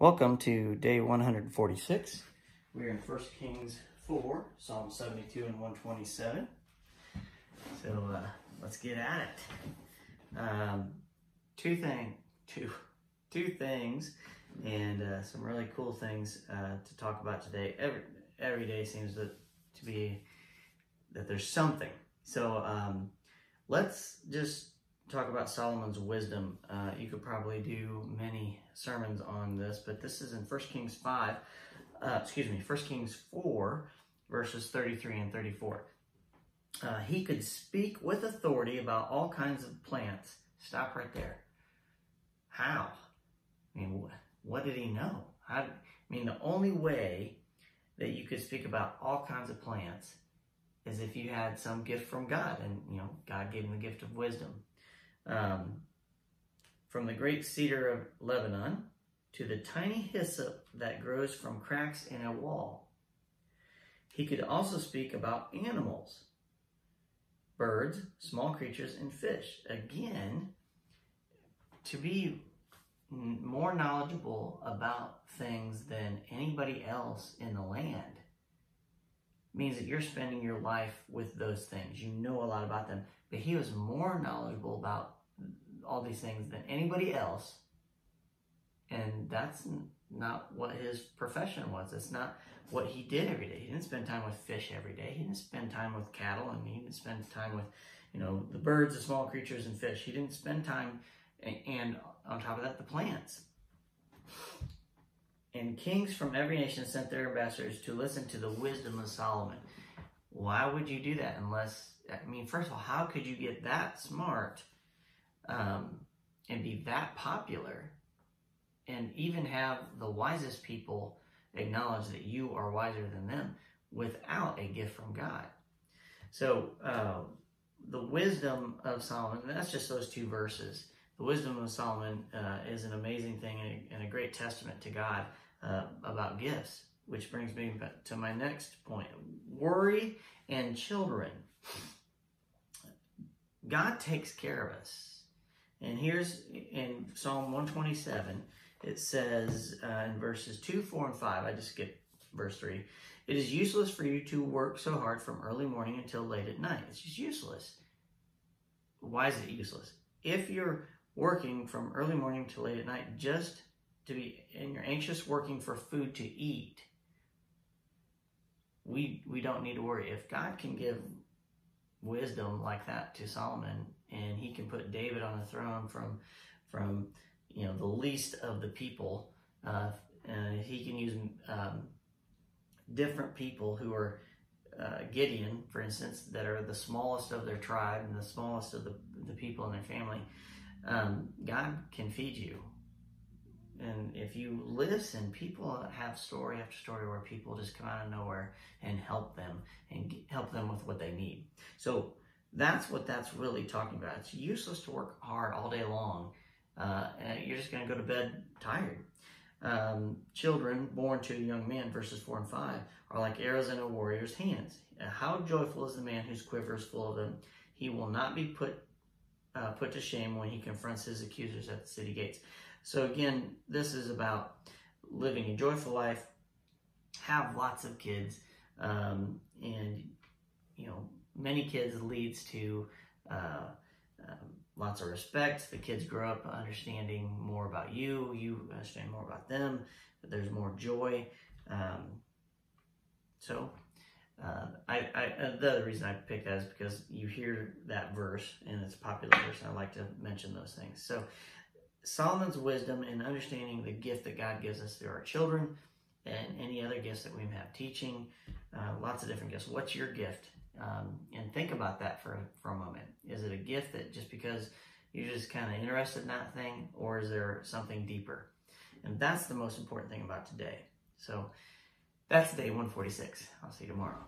Welcome to day 146. We're in 1 Kings 4, Psalm 72 and 127. So let's get at it. Two things and some really cool things to talk about today. Every day seems to be that there's something. So let's just talk about Solomon's wisdom. You could probably do many sermons on this, but this is in 1 Kings 4, verses 33 and 34. He could speak with authority about all kinds of plants. Stop right there. How? I mean, what did he know? The only way that you could speak about all kinds of plants is if you had some gift from God, and God gave him the gift of wisdom. From the great cedar of Lebanon to the tiny hyssop that grows from cracks in a wall. He could also speak about animals, birds, small creatures, and fish. Again, to be more knowledgeable about things than anybody else in the land means that you're spending your life with those things. You know a lot about them. But he was more knowledgeable about all these things than anybody else. And that's not what his profession was. That's not what he did every day. He didn't spend time with fish every day. He didn't spend time with cattle, and he didn't spend time with, the birds, the small creatures, and fish. He didn't spend time, and on top of that, the plants. And kings from every nation sent their ambassadors to listen to the wisdom of Solomon. Why would you do that first of all, how could you get that smart and be that popular and even have the wisest people acknowledge that you are wiser than them without a gift from God? So the wisdom of Solomon, and that's just those two verses. The wisdom of Solomon is an amazing thing and a great testament to God about gifts, which brings me to my next point. Worry and children. God takes care of us. And here's in Psalm 127, it says in verses 2, 4, and 5, I just skipped verse 3, it is useless for you to work so hard from early morning until late at night. It's just useless. Why is it useless? If you're working from early morning to late at night just to be, and you're anxious working for food to eat, we don't need to worry. If God can give wisdom like that to Solomon, and he can put David on the throne from the least of the people, and he can use different people who are Gideon, for instance, that are the smallest of their tribe and the smallest of the people in their family. God can feed you. And if you listen, people have story after story where people just come out of nowhere and help them with what they need. So that's what that's really talking about. It's useless to work hard all day long. And you're just going to go to bed tired. Children born to young men, verses 4 and 5, are like arrows in a warrior's hands. How joyful is the man whose quiver is full of them. He will not be put to shame when he confronts his accusers at the city gates. So again, this is about living a joyful life, have lots of kids, and many kids leads to lots of respect. The kids grow up understanding more about you. You understand more about them. There's more joy. The other reason I picked that is because you hear that verse, and it's a popular verse, and I like to mention those things. So Solomon's wisdom in understanding the gift that God gives us through our children and any other gifts that we have, teaching, lots of different gifts. What's your gift? And think about that for a moment. Is it a gift that just because you're just kind of interested in that thing, or is there something deeper? And that's the most important thing about today. So that's day 146. I'll see you tomorrow.